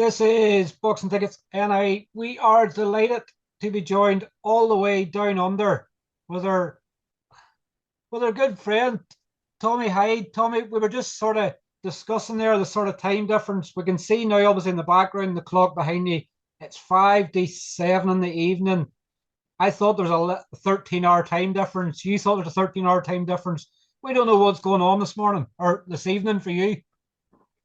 This is Boxing Tickets NI. We are delighted to be joined all the way down under with our good friend Tommy Hyde. Tommy, we were just sort of discussing there the sort of time difference. We can see now, obviously in the background, the clock behind you. It's 5 to 7 in the evening. I thought there was a 13-hour time difference. You thought there was a 13-hour time difference. We don't know what's going on this morning or this evening for you.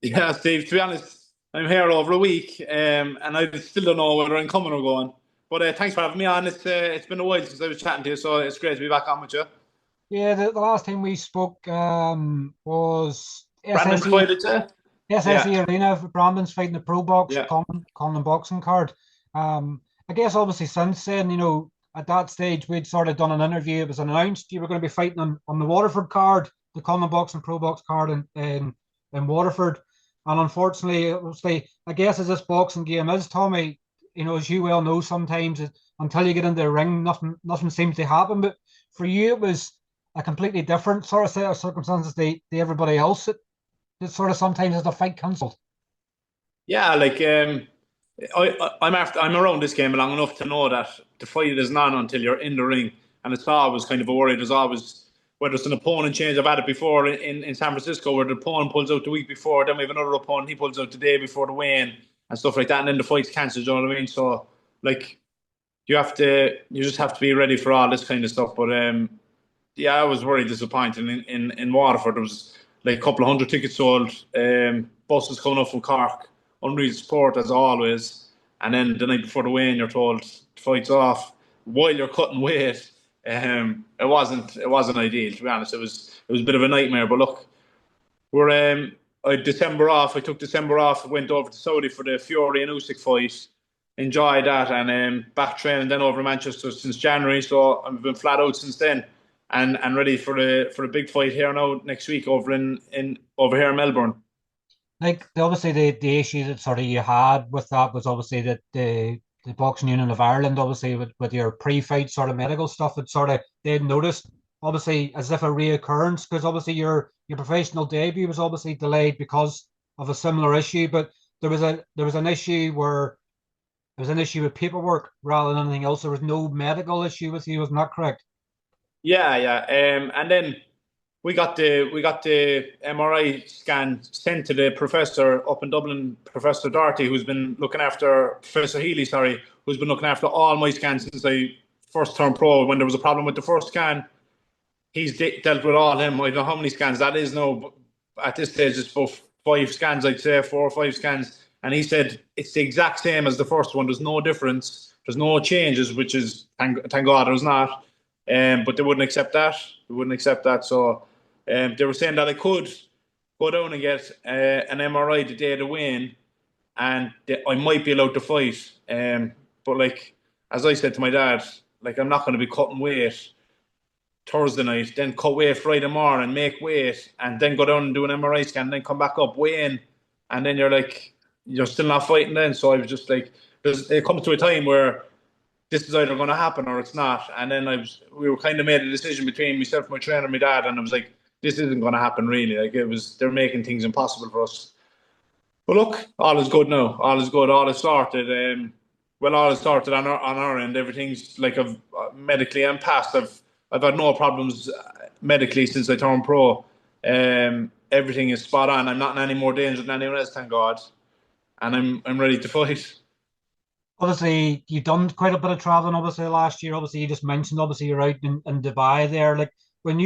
Yeah, Steve, to be honest, I'm here over a week, and I still don't know whether I'm coming or going. But thanks for having me on. It's been a while since I was chatting to you, so it's great to be back on with you. Yeah, the last time we spoke was Brandon's SSE fight, it. Yeah, SSE Arena. Brandon's fighting the Pro Box yeah, Common boxing card. I guess obviously since then, at that stage we'd sort of done an interview. It was announced you were going to be fighting on the Waterford card, the Common Box and Pro Box card in Waterford. And unfortunately, obviously, I guess as this boxing game is, Tommy, as you well know, sometimes until you get into the ring, nothing seems to happen. But for you, it was a completely different sort of set of circumstances to everybody else. It sort of sometimes has the fight cancelled. yeah. I'm around this game long enough to know that the fight isn't on until you're in the ring, and it's always kind of a worry. There's always whether it's an opponent change. I've had it before in San Francisco where the opponent pulls out the week before, then we have another opponent, he pulls out the day before the weigh-in and stuff like that, and then the fight's cancelled. You know what I mean? So like you just have to be ready for all this kind of stuff. But yeah, I was very disappointed in Waterford. There was like a couple of hundred tickets sold, buses coming up from Cork, unreal support as always. And then the night before the weigh-in, you're told the fight's off while you're cutting weight. It wasn't ideal, to be honest. It was a bit of a nightmare. But look, we're December off. I took December off. Went over to Saudi for the Fury and Usyk fight. Enjoyed that, and back training then over in Manchester since January. So I've been flat out since then, and ready for the big fight here now next week over here in Melbourne. Like obviously the issue that sort of you had with that was obviously that the Boxing Union of Ireland, obviously with your pre-fight sort of medical stuff, it sort of they'd noticed obviously as if a reoccurrence because obviously your professional debut was obviously delayed because of a similar issue, but there was an issue where there was an issue with paperwork rather than anything else. There was no medical issue with you, wasn't that correct? Yeah, yeah. And then we got the MRI scan sent to the professor up in Dublin, Professor Doherty, who's been looking after Professor Healy, sorry, who's been looking after all my scans since I first turned pro. When there was a problem with the first scan, dealt with all him. I don't know how many scans that is now, but at this stage it's about 5 scans, I'd say 4 or 5 scans. And he said it's the exact same as the first one. There's no difference. There's no changes, which is thank God there's not. But they wouldn't accept that. They wouldn't accept that. So they were saying that I could go down and get an MRI the day of the weigh-in, and I might be allowed to fight. But like as I said to my dad, like I'm not going to be cutting weight Thursday night, then cut weight Friday morning, make weight, and then go down and do an MRI scan, and then come back up, weigh in, and then you're still not fighting then. So I was just like, it comes to a time where this is either going to happen or it's not. And then we were kind of made a decision between myself, my trainer, and my dad, and I was like, this isn't going to happen really. Like they're making things impossible for us. But look, all is good now. All is good. All is sorted. All is sorted on our end. Everything's like I've medically and past. I've had no problems medically since I turned pro. Everything is spot on. I'm not in any more danger than anyone else, thank God. And I'm ready to fight. Obviously, you've done quite a bit of traveling. Obviously, last year. Obviously, you just mentioned. Obviously, you're out in Dubai there. Like when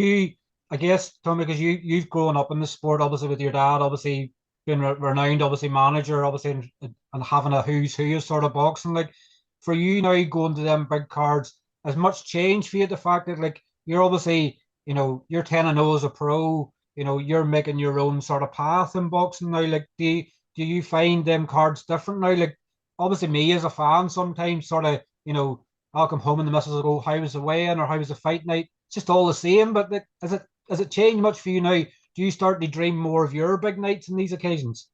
I guess, Tommy, because you've grown up in the sport. Obviously, with your dad. Obviously, being renowned. Obviously, manager. Obviously, and having a who's who of sort of boxing. Like for you now, going to them big cards. Has much changed for you? The fact that like you're obviously, you're 10-0 as a pro. You're making your own sort of path in boxing now. Like, do you find them cards different now? Like obviously me as a fan sometimes sort of, I'll come home and the missus will go, how was the weigh-in or how was the fight night? It's just all the same, but like, has it changed much for you now? Do you start to dream more of your big nights in these occasions?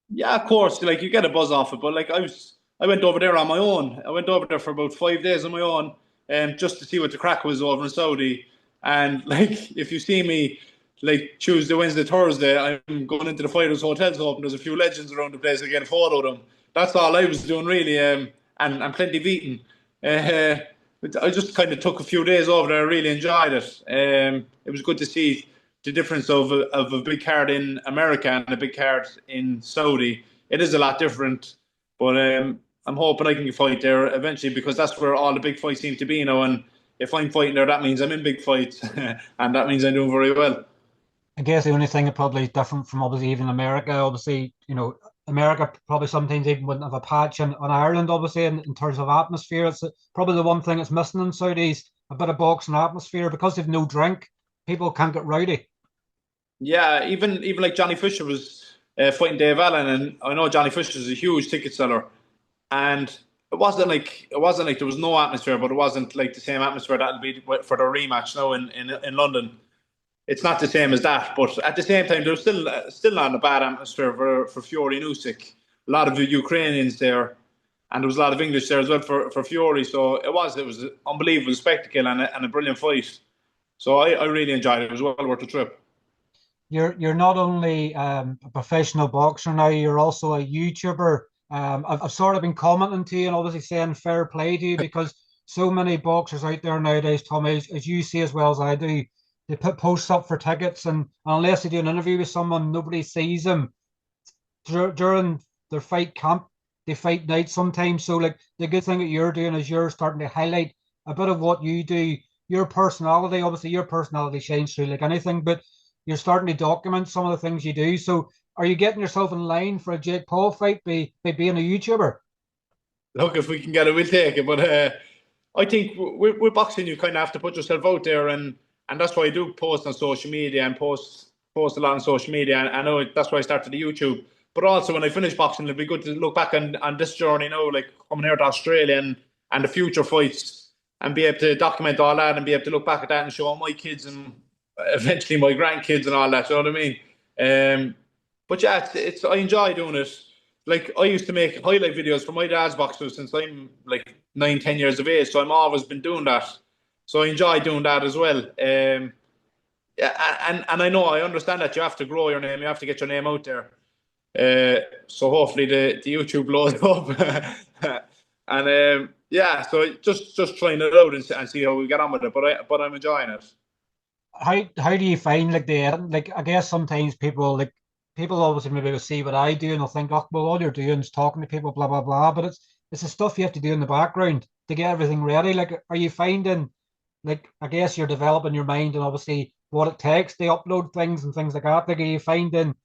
Yeah, of course. Like you get a buzz off it, but like I went over there on my own. I went over there for about 5 days on my own, just to see what the crack was over in Saudi. And like, if you see me, like Tuesday, Wednesday, Thursday, I'm going into the fighters' hotels hoping there's a few legends around the place to get a photo of them. that's all I was doing really, and plenty of eating. Uh, I just kind of took a few days over there. I really enjoyed it. It was good to see the difference of a big card in America and a big card in Saudi. It is a lot different, but I'm hoping I can fight there eventually because that's where all the big fights seem to be, And if I'm fighting there, that means I'm in big fights, and that means I'm doing very well. I guess the only thing that probably is different from obviously even America, obviously, America probably sometimes even wouldn't have a patch on Ireland, obviously, in terms of atmosphere. It's probably the one thing that's missing in Saudis, a bit of boxing atmosphere. Because they've no drink, people can't get rowdy. Yeah, even like Johnny Fisher was fighting Dave Allen, and I know Johnny Fisher is a huge ticket seller, and it wasn't like there was no atmosphere, but it wasn't like the same atmosphere that'll be for the rematch now in London. It's not the same as that, but at the same time, there's still not a bad atmosphere for Fury and Usyk. A lot of the Ukrainians there, and there was a lot of English there as well for Fury. So it was an unbelievable spectacle and a brilliant fight. So I really enjoyed it. It was well worth the trip. You're not only a professional boxer now, you're also a YouTuber. I've sort of been commenting to you and obviously saying fair play to you because so many boxers out there nowadays, Tommy, as you see as well as I do, they put posts up for tickets, and unless they do an interview with someone, nobody sees them during their fight camp. They fight night sometimes. So, like, the good thing that you're doing is you're starting to highlight a bit of what you do, your personality. Obviously, your personality shines through like anything, but you're starting to document some of the things you do. So, are you getting yourself in line for a Jake Paul fight by being a YouTuber? Look, if we can get it, we'll take it. But I think with boxing, you kind of have to put yourself out there, and that's why I do post on social media and post a lot on social media. And I know that's why I started the YouTube. But also, when I finish boxing, it'll be good to look back on this journey now, like coming here to Australia and the future fights, and be able to document all that and be able to look back at that and show my kids and eventually my grandkids and all that. You know what I mean? But yeah, it's I enjoy doing it. Like I used to make highlight videos for my dad's boxing since I'm like 9, 10 years of age, so I'm always been doing that. So I enjoy doing that as well. Yeah, and I know I understand that you have to grow your name, you have to get your name out there. So hopefully the YouTube blows up, and yeah, so just trying it out and see how we get on with it. But I'm enjoying it. How do you find like the editing? Like, I guess sometimes people obviously maybe will see what I do and they'll think, oh, well, all you're doing is talking to people, blah blah blah. But it's the stuff you have to do in the background to get everything ready. Like, are you finding, like, I guess you're developing your mind and obviously what it takes to upload things and things like that. Like, are you finding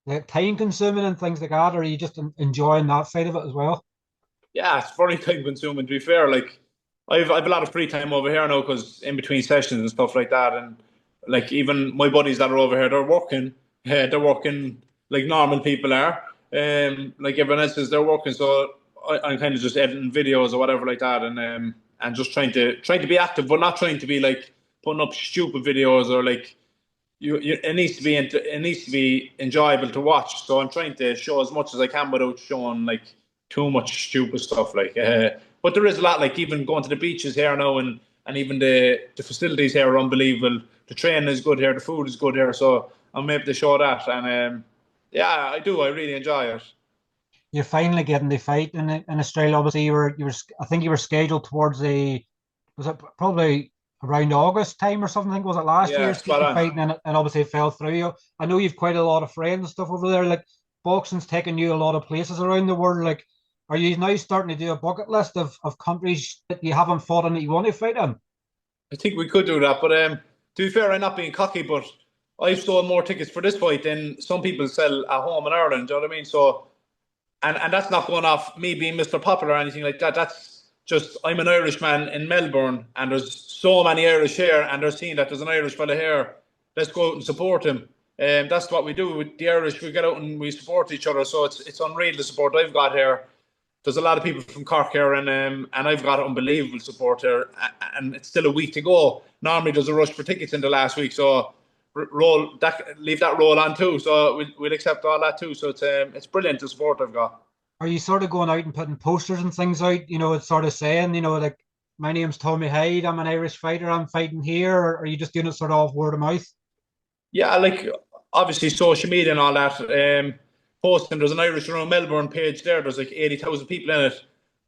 like time consuming and things like that, or are you just enjoying that side of it as well? Yeah, it's very time consuming. To be fair, like I've a lot of free time over here now because in between sessions and stuff like that, and like even my buddies that are over here, they're working. They're working like normal people are. Like everyone else is, they're working. So I'm kind of just editing videos or whatever like that, and just trying to be active, but not trying to be like putting up stupid videos or like it needs to be it needs to be enjoyable to watch. So I'm trying to show as much as I can without showing like too much stupid stuff. But there is a lot. Like even going to the beaches here now, and even the facilities here are unbelievable. The training is good here. The food is good here. So I'm able to show that, and yeah, I do. I really enjoy it. You're finally getting the fight in Australia. Obviously, you were I think you were scheduled towards the was it probably around August time or something? I think was it last year? Yeah, You're supposed spot to be on. fighting, and obviously it fell through. I know you've quite a lot of friends and stuff over there. Like, boxing's taking you a lot of places around the world. Like, are you now starting to do a bucket list of countries that you haven't fought in that you want to fight in? I think we could do that, but to be fair, I'm not being cocky, but I've sold more tickets for this fight than some people sell at home in Ireland. Do you know what I mean? So and that's not going off me being Mr. Popular or anything like that. That's just I'm an Irishman in Melbourne, and there's so many Irish here, and they're seeing that there's an Irish fella here. Let's go out and support him. That's what we do with the Irish. We get out and we support each other. So it's unreal the support I've got here. There's a lot of people from Cork here, and I've got unbelievable support here. And it's still a week to go. Normally there's a rush for tickets in the last week, so roll that, leave that roll on too. So we'll accept all that too. So it's brilliant the support I've got. Are you sort of going out and putting posters and things out? It's sort of saying, like, my name's Tommy Hyde, I'm an Irish fighter, I'm fighting here, or are you just doing it sort of off word of mouth? Yeah, like obviously social media and all that. posting. There's an Irish Around Melbourne page there. There's like 80,000 people in it.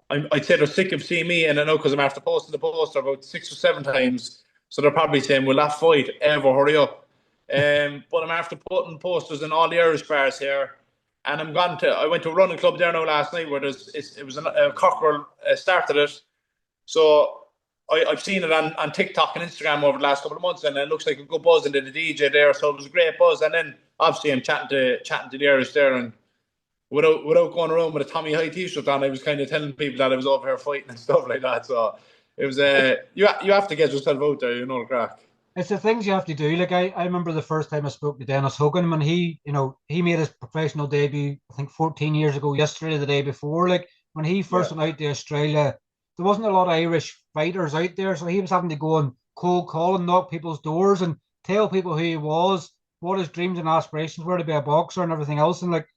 I'd say they're sick of seeing me, and I know because I'm after posting the poster about 6 or 7 times. So they're probably saying, "Will that fight ever hurry up?" But I'm after putting posters in all the Irish bars here, and I went to a running club there now last night where it was a cockerel started it. So I've seen it on TikTok and Instagram over the last couple of months, and it looks like a good buzz into the DJ there. So it was a great buzz, and then obviously I'm chatting to the Irish there, and without going around with a Tommy Hyde t-shirt on, I was kind of telling people that I was over here fighting and stuff like that. So it was you have to get yourself out there, the crack. It's the things you have to do. Like I remember the first time I spoke to Dennis Hogan when he made his professional debut, I think 14 years ago, yesterday, the day before. Like when he first Yeah, went out to Australia, there wasn't a lot of Irish fighters out there. So he was having to go and cold call and knock people's doors and tell people who he was, what his dreams and aspirations were to be a boxer and everything else. And like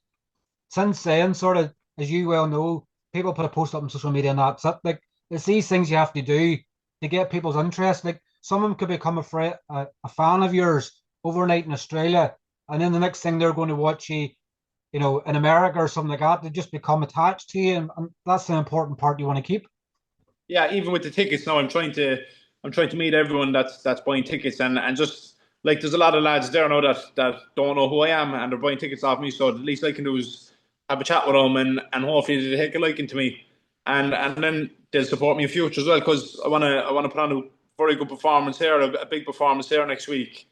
since then, sort of, as you well know, people put a post up on social media and that's it. Like it's these things you have to do to get people's interest. Like someone could become a fan of yours overnight in Australia, and then the next thing they're going to watch you, in America or something like that. They just become attached to you, and that's the important part you want to keep. yeah. Even with the tickets now, I'm trying to meet everyone that's buying tickets, and just like there's a lot of lads there now that don't know who I am and they're buying tickets off me. So the least I can do is have a chat with them, and hopefully they take a liking to me, and then they'll support me in future as well because I wanna put on a very good performance here, a big performance here next week,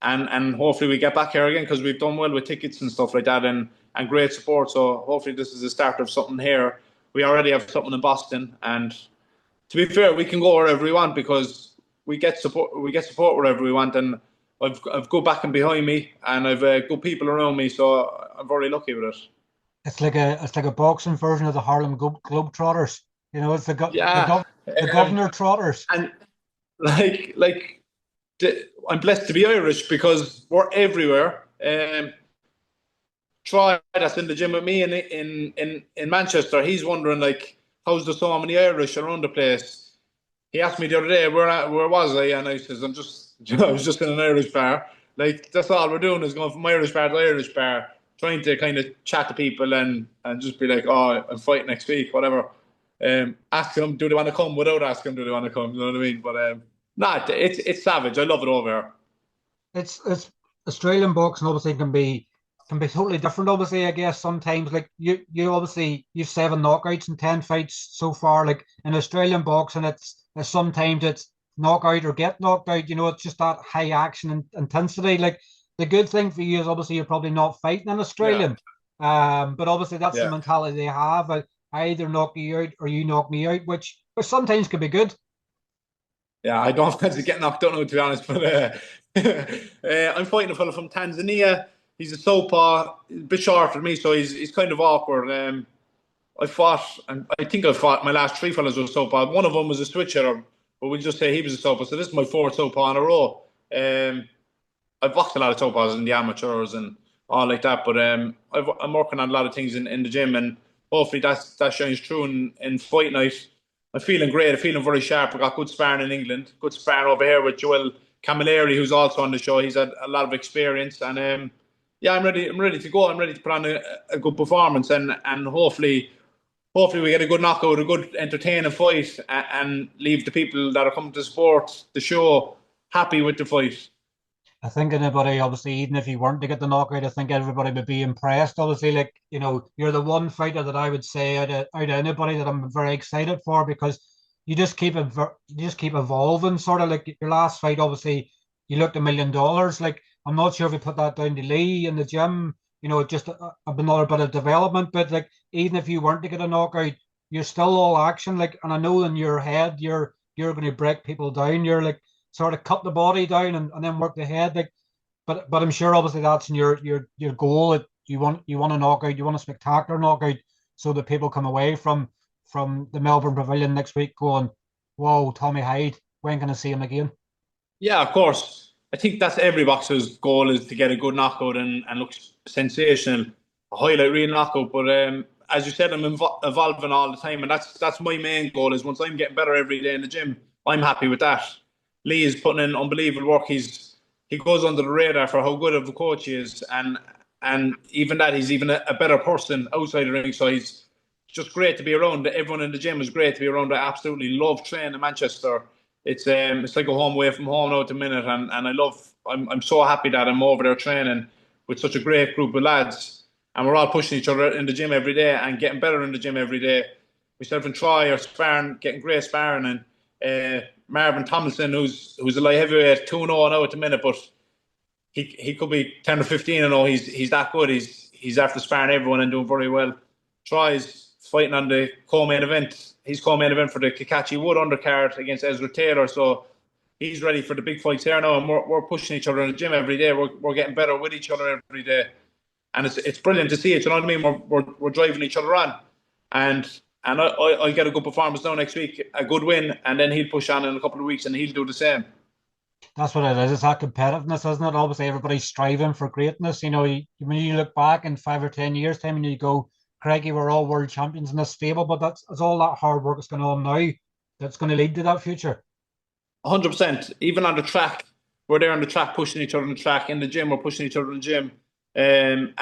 and hopefully we get back here again because we've done well with tickets and stuff like that, and great support. So hopefully this is the start of something here. We already have something in Boston, and to be fair, we can go wherever we want because we get support. We get support wherever we want, and I've good backing behind me, and I've good people around me. So I'm very lucky with it. It's like a boxing version of the Harlem Globetrotters. It's Yeah, the Governor Trotters. and like I'm blessed to be Irish because we're everywhere. Troy, that's in the gym with me in Manchester. He's wondering like, how's there so many Irish around the place? He asked me the other day where was I, and I says I was just in an Irish bar. Like that's all we're doing is going from Irish bar to Irish bar, trying to kind of chat to people and just be like, oh, I'm fighting next week, whatever. Ask them, do they want to come? Without asking them, do they want to come? You know what I mean? But nah, it's savage. I love it over here. It's Australian boxing obviously can be totally different. Obviously, I guess sometimes like you obviously you've 7 knockouts in 10 fights so far. Like in Australian boxing, it's sometimes it's knockout or get knocked out. It's just that high action and intensity. Like the good thing for you is obviously you're probably not fighting in Yeah, Australian. But obviously that's the yeah. mentality they have. I either knock you out or you knock me out, which sometimes could be good. Yeah, I don't fancy getting knocked out now, to be honest. But I'm fighting a fellow from Tanzania. He's a southpaw, a bit shorter than me, so he's kind of awkward. I fought, and I think I fought my last 3 fellas were southpaw. One of them was a switch hitter, but we'll just say he was a southpaw. So this is my fourth southpaw in a row. I've boxed a lot of southpaws in the amateurs and all like that, but I'm working on a lot of things in the gym, and hopefully that shines through in fight night. I'm feeling great. I'm feeling very sharp. I got good sparring in England. Good sparring over here with Joel Camilleri, who's also on the show. He's had a lot of experience, and yeah, I'm ready. I'm ready to go. I'm ready to put on a good performance, and hopefully we get a good knockout, a good entertaining fight, and leave the people that are coming to support the show happy with the fight. I think anybody, obviously, even if you weren't to get the knockout, I think everybody would be impressed. Obviously, like, you're the one fighter that I would say out of anybody that I'm very excited for because you just keep evolving. Sort of like your last fight, obviously, you looked $1 million. Like, I'm not sure if you put that down to Lee in the gym, just another bit of development. But like, even if you weren't to get a knockout, you're still all action. Like, and I know in your head, you're going to break people down. You're like, sort of cut the body down and then work the head. Like, but I'm sure obviously that's in your goal. That you want a knockout, you want a spectacular knockout, so that people come away from the Melbourne Pavilion next week going, "Whoa, Tommy Hyde, when can I see him again?" Yeah, of course. I think that's every boxer's goal is to get a good knockout and look sensational, a highlight reel knockout. But as you said, I'm evolving all the time, and that's my main goal. Is once I'm getting better every day in the gym, I'm happy with that. Lee is putting in unbelievable work. He goes under the radar for how good of a coach he is, and and even that, he's even a better person outside the ring. So he's just great to be around. Everyone in the gym is great to be around. I absolutely love training in Manchester. It's like a home away from home now at the minute, and I'm so happy that I'm over there training with such a great group of lads, and we're all pushing each other in the gym every day and getting better in the gym every day. Myself and Troy are sparring, getting great sparring, and Marvin Tomlinson, who's a light heavyweight, 2-0 now at the minute, but he could be 10 or 15 and all. He's that good. He's after sparring everyone and doing very well. Tries fighting on the co-main event. He's co-main event for the Kakachi Wood undercard against Ezra Taylor. So he's ready for the big fights here now, and we're pushing each other in the gym every day. We're getting better with each other every day, and it's brilliant to see it. You know what I mean? We're driving each other on, and I'll get a good performance now next week, a good win, and then he'll push on in a couple of weeks, and he'll do the same. That's what it is. It's that competitiveness, isn't it? Obviously, everybody's striving for greatness. When you look back in 5 or 10 years' time and you go, Craigie, we're all world champions in this stable, but it's all that hard work that's going on now that's going to lead to that future. 100%. Even on the track, we're there on the track pushing each other on the track. In the gym, we're pushing each other in the gym. And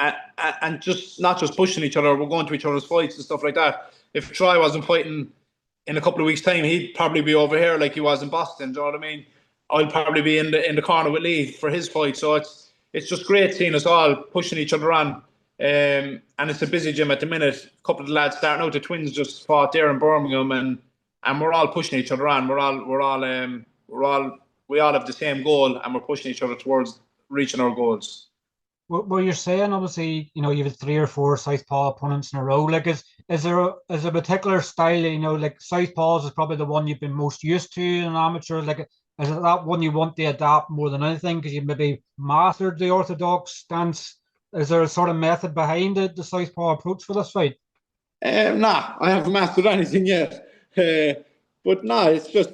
just not just pushing each other, we're going to each other's fights and stuff like that. If Troy wasn't fighting in a couple of weeks' time, he'd probably be over here like he was in Boston. Do you know what I mean? I'll probably be in the corner with Lee for his fight. So it's just great seeing us all pushing each other on. And it's a busy gym at the minute. A couple of the lads starting out. The twins just fought there in Birmingham, and we're all pushing each other on. We all have the same goal, and we're pushing each other towards reaching our goals. Well, you're saying obviously, you have 3 or 4 southpaw opponents in a row. Like, is there a particular style? Like southpaws is probably the one you've been most used to in amateur. Like, is it that one you want to adapt more than anything because you maybe mastered the orthodox stance? Is there a sort of method behind it, the southpaw approach for this fight? Nah, I haven't mastered anything yet. But nah, it's just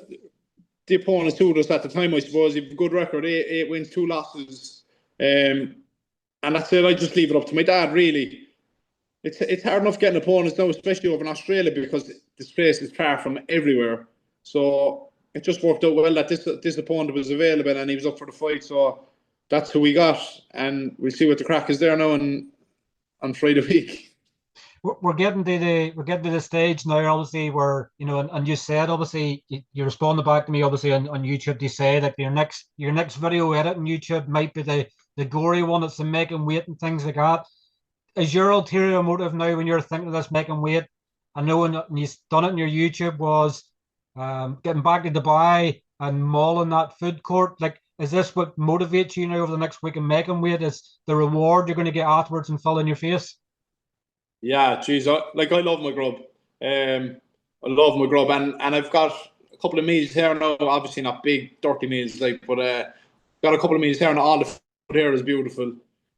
the opponents suit us at the time, I suppose. You've a good record, eight wins, 2 losses. And that's it. I just leave it up to my dad, really. It's hard enough getting opponents now, especially over in Australia, because this place is far from everywhere. So it just worked out well that this opponent was available and he was up for the fight. So that's who we got, and we'll see what the crack is there now on Friday week. We're getting to the stage now, obviously, where and you said obviously you responded back to me obviously on YouTube to say that your next video edit on YouTube might be the gory one. It's the making weight and things like that. Is your ulterior motive now when you're thinking of this making weight? I know when you've done it on your YouTube was getting back to Dubai and mauling that food court. Like, is this what motivates you now over the next week in making weight? Is the reward you're going to get afterwards and fill in your face? Yeah, geez, I love my grub. I love my grub, and I've got a couple of meals here now. Obviously, not big, dirty meals, but got a couple of meals here, and all the food here is beautiful.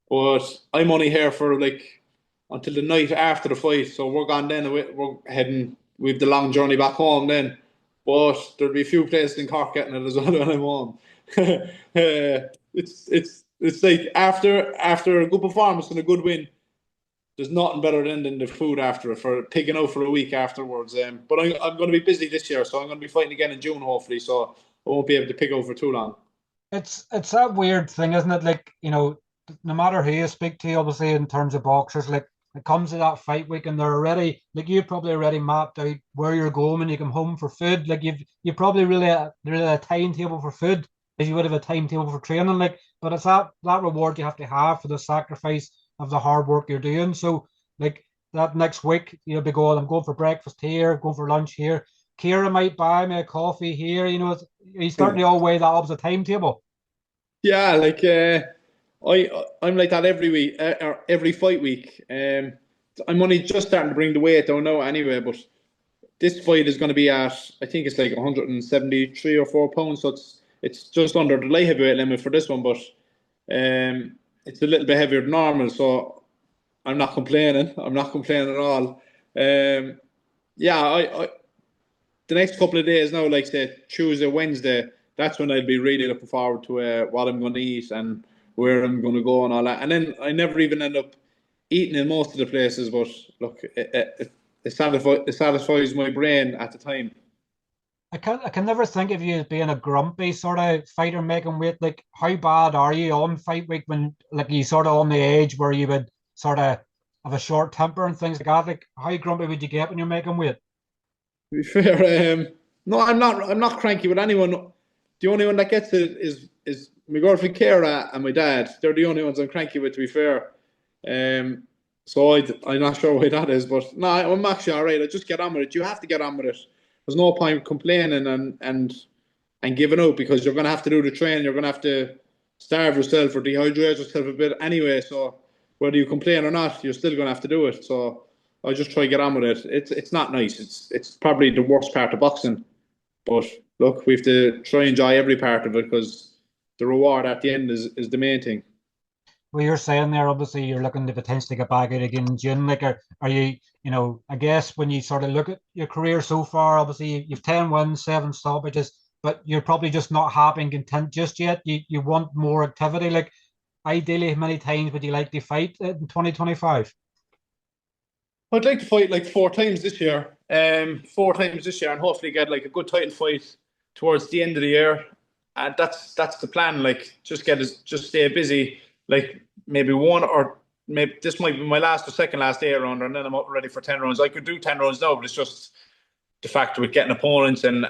But I'm only here for like until the night after the fight, so we're gone then. We're heading. We've the long journey back home then. But there'll be a few places in Cork getting it as well when I'm home. It's like after a good performance and a good win, there's nothing better than the food after it, for pigging out for a week afterwards. But I'm going to be busy this year, so I'm going to be fighting again in June, hopefully. So I won't be able to pig out for too long. It's that weird thing, isn't it? Like, no matter who you speak to, obviously in terms of boxers, like it comes to that fight week and they're already like you've probably already mapped out where you're going when you come home for food. Like you probably really a timetable for food as you would have a timetable for training. Like, but it's that reward you have for the sacrifice of the hard work you're doing. So like that next week you'll be going, I'm going for breakfast here, going for lunch here. Kira might buy me a coffee here. He's starting to all weigh that up as a timetable. Yeah, like I'm like that every week, or every fight week. I'm only just starting to bring the weight down now, anyway. But this fight is going to be at, I think it's like 173 or 4 pounds, so it's just under the light heavyweight limit for this one. But it's a little bit heavier than normal, so I'm not complaining. I'm not complaining at all. Yeah, I the next couple of days now, like say Tuesday, Wednesday, that's when I'll be really looking forward to what I'm going to eat and where I'm going to go and all that. And then I never even end up eating in most of the places, but look, it satisfies my brain at the time. I can never think of you as being a grumpy sort of fighter making weight. Like, how bad are you on fight week when like you sort of on the age where you would sort of have a short temper and things like that? Like, how grumpy would you get when you're making weight? To be fair, no, I'm not. I'm not cranky with anyone. The only one that gets it is my girlfriend Kara and my dad. They're the only ones I'm cranky with. To be fair, um, so I'm not sure why that is, but no, I'm actually all right. I just get on with it. You have to get on with it. There's no point complaining and giving up because you're going to have to do the training. You're going to have to starve yourself or dehydrate yourself a bit anyway. So whether you complain or not, you're still going to have to do it. So I just try to get on with it. It's not nice. It's probably the worst part of boxing. But look, we have to try and enjoy every part of it because the reward at the end is the main thing. Well, you're saying there, obviously, you're looking to potentially get back out again in June. Like, are you, I guess when you sort of look at your career so far, obviously, you've 10 wins, 7 stoppages, but you're probably just not happy and content just yet. You want more activity. Like, ideally, how many times would you like to fight in 2025? I'd like to fight like 4 times this year. 4 times this year, and hopefully get like a good title fight towards the end of the year. And that's the plan. Like just stay busy. Like maybe one or maybe this might be my last or second last 8 round, and then I'm up ready for 10 rounds. I could do 10 rounds now, but it's just the fact with getting opponents and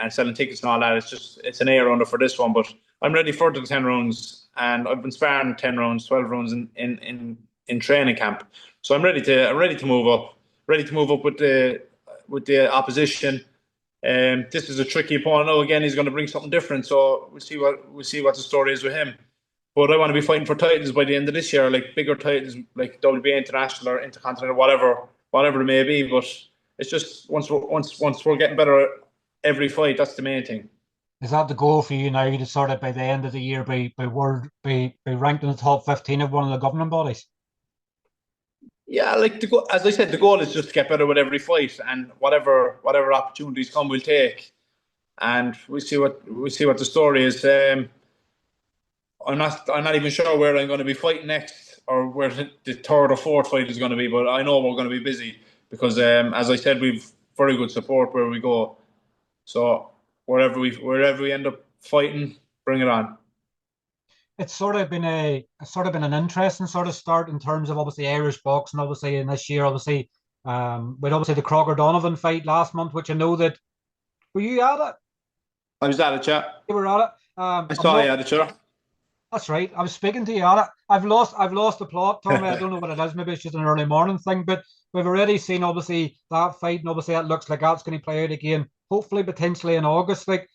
selling tickets and all that. It's an 8 rounder for this one, but I'm ready for the 10 rounds, and I've been sparring 10 rounds, 12 rounds in training camp. So I'm ready to move up, with the opposition. This is a tricky opponent. Now again, he's going to bring something different. So we'll see what the story is with him. But I want to be fighting for titles by the end of this year, like bigger titles, like WBA International or Intercontinental, whatever it may be. But it's just once we're getting better at every fight, that's the main thing. Is that the goal for you now to sort of by the end of the year be ranked in the top 15 of one of the governing bodies? Yeah, like as I said, the goal is just to get better with every fight, and whatever opportunities come, we'll take, and we see what the story is. I'm not even sure where I'm going to be fighting next, or where the third or fourth fight is going to be. But I know we're going to be busy because, as I said, we've very good support where we go. So wherever we end up fighting, bring it on. It's sort of been an interesting sort of start in terms of obviously Irish boxing, obviously in this year, obviously with obviously the Crocker Donovan fight last month, which I know that were you at it? I was at it, chat. You were at it. I I'm saw you not. at it, sure. That's right. I was speaking to you at it. I've lost the plot, Tommy. I don't know what it is. Maybe it's just an early morning thing, but we've already seen obviously that fight, and obviously that looks like that's going to play out again. Hopefully, potentially in August. Like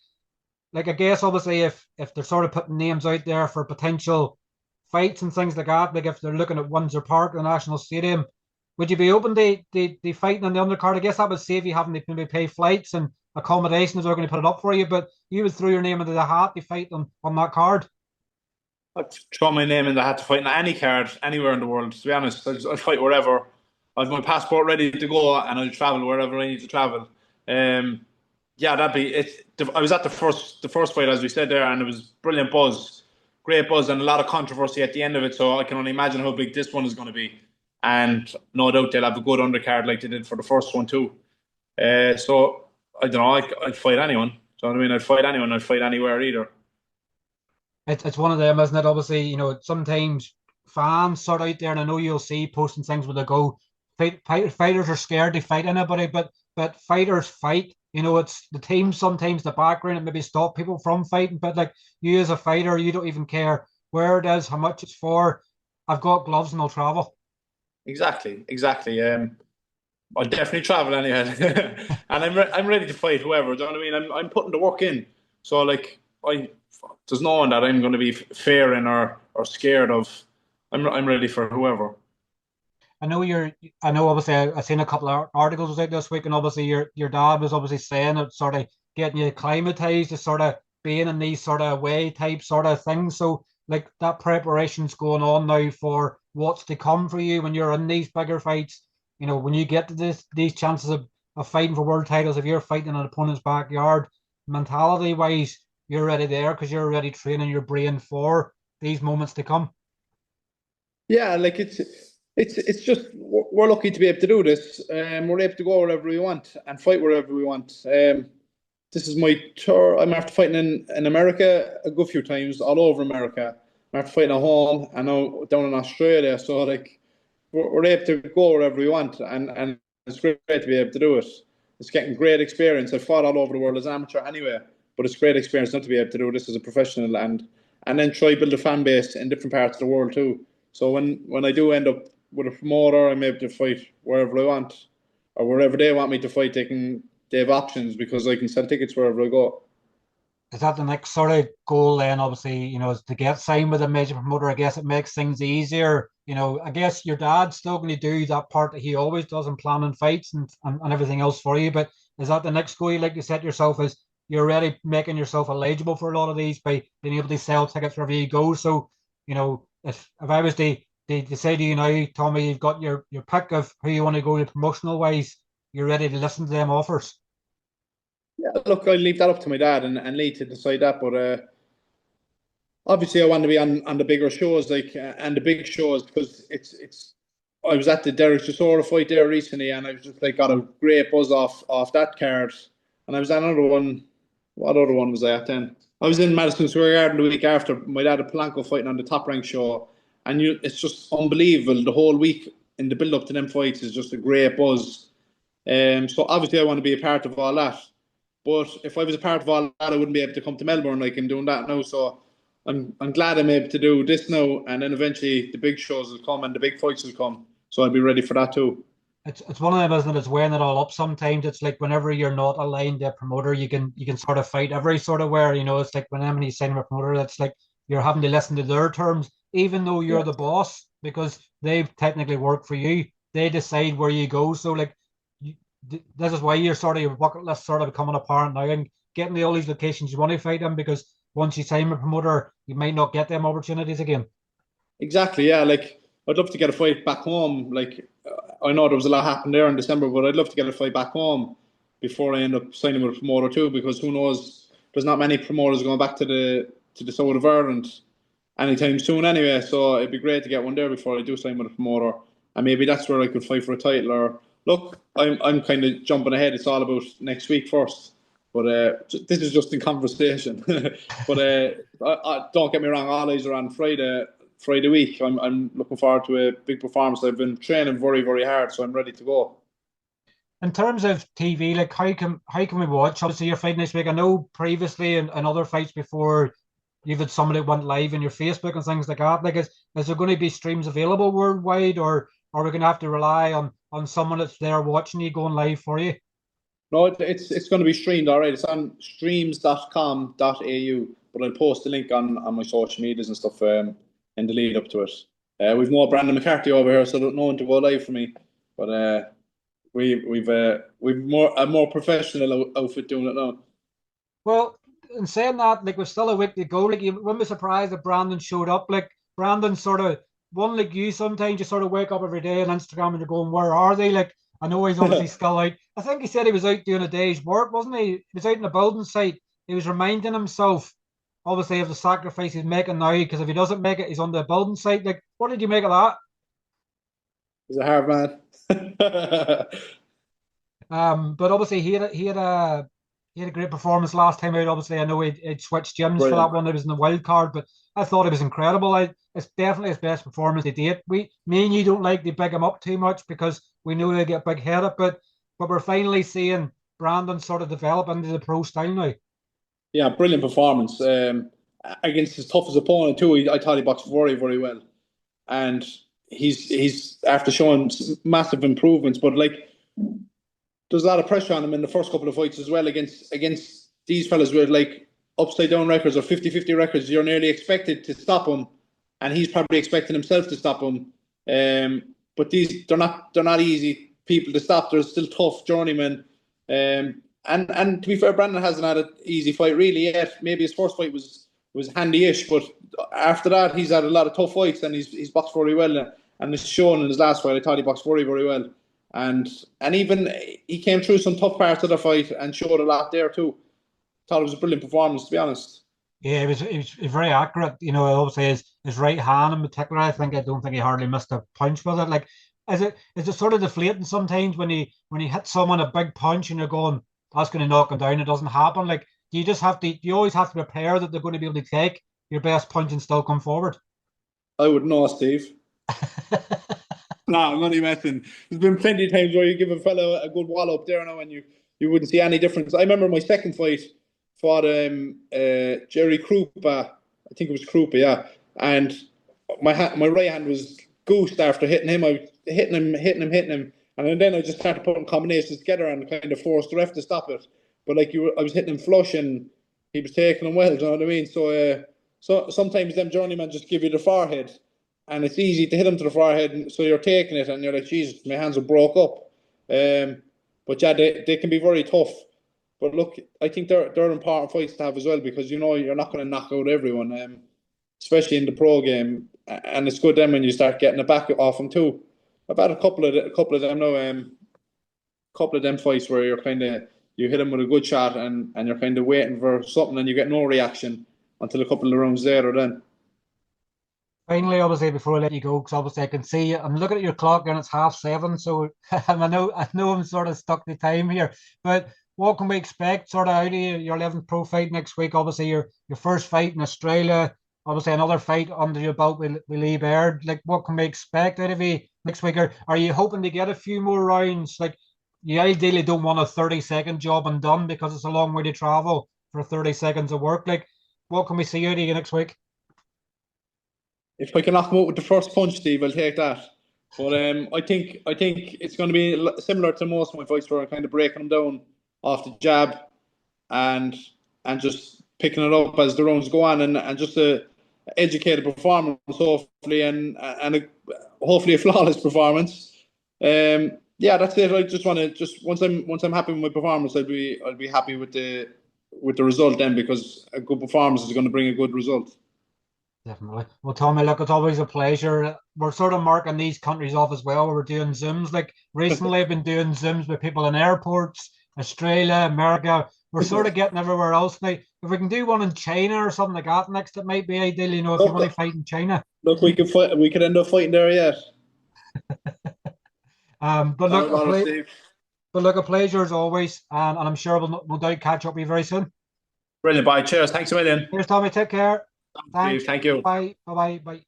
I guess obviously if they're sort of putting names out there for potential fights and things like that, like if they're looking at Windsor Park, the National Stadium, would you be open to fighting on the undercard? I guess that would save you having to maybe pay flights and accommodations. They're going to put it up for you, but you would throw your name into the hat to fight on that card. I'd throw my name in the hat to fight in any card anywhere in the world. To be honest, I'd fight wherever. I've my passport ready to go, and I'll travel wherever I need to travel. Um, yeah, that'd be it. I was at the first fight, as we said there, and it was brilliant buzz, great buzz, and a lot of controversy at the end of it. So I can only imagine how big this one is going to be, and no doubt they'll have a good undercard like they did for the first one too. So I don't know. I'd fight anyone. So I mean, I'd fight anyone. I'd fight anywhere either. It's one of them, isn't it? Obviously, sometimes fans sort of out there, and I know you'll see posting things where they go, fighters are scared to fight anybody, but fighters fight. It's the team sometimes the background that maybe stop people from fighting, but like you as a fighter, you don't even care where it is, how much it's for. I've got gloves and I'll travel. Exactly, exactly. I'll definitely travel anyway, and I'm ready to fight whoever. Do you know what I mean? I'm putting the work in. So like there's no one that I'm going to be fearing or scared of. I'm ready for whoever. I know obviously I seen a couple of articles out this week, and obviously your dad was obviously saying it sort of getting you acclimatized to sort of being in these sort of way type sort of things. So like that preparation's going on now for what's to come for you when you're in these bigger fights. When you get to these chances of fighting for world titles, if you're fighting in an opponent's backyard, mentality wise, you're already there because you're already training your brain for these moments to come. Yeah, like it's just we're lucky to be able to do this. We're able to go wherever we want and fight wherever we want. this is my tour. I'm after fighting in America a good few times, all over America. I'm after fighting at home and now down in Australia. So like we're able to go wherever we want, and it's great to be able to do it. It's getting great experience. I've fought all over the world as an amateur anyway, but it's great experience not to be able to do this as a professional and then try build a fan base in different parts of the world too. So when I do end up with a promoter, I'm able to fight wherever I want or wherever they want me to fight. They have options because I can sell tickets wherever I go. Is that the next sort of goal then? Obviously, is to get signed with a major promoter. I guess it makes things easier. I guess your dad's still going to do that part that he always does in planning fights and everything else for you. But is that the next goal you like to set yourself? Is you're already making yourself eligible for a lot of these by being able to sell tickets wherever you go? So, if I was to say to you now, Tommy, you've got your pick of who you want to go to promotional wise, you're ready to listen to them offers. Yeah, look, I leave that up to my dad and Lee to decide that. But obviously, I want to be on the bigger shows, like and the big shows because it's. I was at the Derek Chisora fight there recently, and I was just like got a great buzz off that card. And I was at another one. What other one was I at then? I was in Madison Square Garden the week after. My dad had Polanco fighting on the Top Rank show, and it's just unbelievable. The whole week in the build up to them fights is just a great buzz. So obviously, I want to be a part of all that. But if I was a part of all that, I wouldn't be able to come to Melbourne like I'm doing that now. So I'm glad I'm able to do this now, and then eventually the big shows will come and the big fights will come. So I'll be ready for that too. It's one of them, isn't it? It's weighing it all up. Sometimes it's like whenever you're not aligned to a promoter, you can sort of fight every sort of where, it's like whenever you sign with a promoter, that's like you're having to listen to their terms, even though you're Yeah, the boss, because they've technically worked for you. They decide where you go. So like you, this is why you're sort of your bucket list sort of becoming apparent now and getting to all these locations you want to fight in because once you sign with a promoter, you might not get them opportunities again. exactly. Yeah, like I'd love to get a fight back home. Like I know there was a lot happened there in December, but I'd love to get a fight back home before I end up signing with a promoter too, because who knows? There's not many promoters going back to the south of Ireland anytime soon anyway. So it'd be great to get one there before I do sign with a promoter. And maybe that's where I could fight for a title. Or look, I'm kind of jumping ahead. It's all about next week first. But this is just in conversation. But don't get me wrong. All eyes are on Friday week. I'm looking forward to a big performance. I've been training very very hard, so I'm ready to go. In terms of TV, like how can we watch? Obviously, you're fighting this week. I know previously and other fights before you've had somebody went live in your Facebook and things like that. Like, is there going to be streams available worldwide, or are we going to have to rely on someone that's there watching you going live for you? No, it's going to be streamed. All right, it's on streams.com.au. But I'll post the link on my social medias and stuff in the lead up to it. We've more Brandon McCarthy over here, so I don't know when to go live for me. But we've more a more professional outfit doing it now. Well, in saying that, like we're still a week to go. Like you wouldn't be surprised if Brandon showed up. Like Brandon sort of one like you. Sometimes you sort of wake up every day on Instagram and you're going, "Where are they?" Like I know he's obviously still out. I think he said he was out doing a day's work, wasn't he? He was out in the building site. He was reminding himself, obviously, of the sacrifice he's making now. Because if he doesn't make it, he's on the building site. Like, what did you make of that? He's a hard man. But obviously he had a great performance last time out. Obviously, I know he'd switched gyms for that Brilliant. one. It was in the wild card, but I thought it was incredible. It's definitely his best performance to date. Me and you don't like to big him up too much because we know they get big headed, but we're finally seeing Brandon sort of develop into the pro style now. Yeah, brilliant performance. Against his toughest opponent too. I thought he boxed very, very well, and he's after showing massive improvements. But like, there's a lot of pressure on him in the first couple of fights as well against these fellas with like upside down records or 50-50 records. You're nearly expected to stop him, and he's probably expecting himself to stop him. But they're not easy people to stop. They're still tough journeymen. And to be fair, Brandon hasn't had an easy fight really yet. Maybe his first fight was handy-ish, but after that he's had a lot of tough fights and he's boxed very well. And it's shown in his last fight. I thought he boxed very very well, and even he came through some tough parts of the fight and showed a lot there too. Thought it was a brilliant performance to be honest. Yeah, it was very accurate. Obviously his right hand in particular, I don't think he hardly missed a punch with it. Like, is it sort of deflating sometimes when he hits someone a big punch and you're going, that's going to knock them down. It doesn't happen. Like, do you just have to? You always have to prepare that they're going to be able to take your best punch and still come forward. I would know, Steve. No, I'm not even messing. There's been plenty of times where you give a fellow a good wall up there now, and you wouldn't see any difference. I remember my second fight fought Jerry Krupa. I think it was Krupa, yeah. And my right hand was goosed after hitting him. I was hitting him, and then I just started putting combinations together and kind of forced the ref to stop it. But like I was hitting him flush, and he was taking them well. Do you know what I mean? So sometimes them journeymen just give you the forehead, and it's easy to hit them to the forehead, and so you're taking it, and you're like, Jesus, my hands are broke up. But yeah, they can be very tough. But look, I think they're important fights to have as well, because you're not going to knock out everyone, especially in the pro game, and it's good then when you start getting it back off them too. I've had a couple of them now, couple of them fights where you hit them with a good shot, and you're kind of waiting for something, and you get no reaction until a couple of rounds later. Then Finally, obviously, before I let you go, because obviously I can see I'm looking at your clock and it's 7:30, so I know I'm sort of stuck to time here. But what can we expect sort of out of your 11th pro fight next week? Obviously, your first fight in Australia, obviously another fight under your belt with Lee Baird. Like, what can we expect out of you next week? Or are you hoping to get a few more rounds? Like, you ideally don't want a 30-second job and done, because it's a long way to travel for 30 seconds of work. Like, what can we see out of you next week? if I can knock them out with the first punch, Steve, I'll take that. But I think it's going to be similar to most of my fights, where I'm kind of breaking them down off the jab, and just picking it up as the rounds go on, and just a educated performance, hopefully, and hopefully a flawless performance. Yeah, that's it. I just want to once I'm happy with my performance, I'll be happy with the result then, because a good performance is going to bring a good result. Definitely. Well, Tommy, look, it's always a pleasure. We're sort of marking these countries off as well. We're doing Zooms. Like, recently, I've been doing Zooms with people in airports, Australia, America. We're sort of getting everywhere else now. If we can do one in China or something like that next, it might be ideal. You know, if you want to fight in China. Look, we could fight. We could end up fighting there yet. But Not look, about it, Steve. a pleasure as always, and I'm sure we'll no doubt catch up with you very soon. Brilliant. Bye. Cheers. Thanks a million. Here's Tommy. Take care. Steve. Thanks. Thank you. Bye. Bye. Bye. Bye.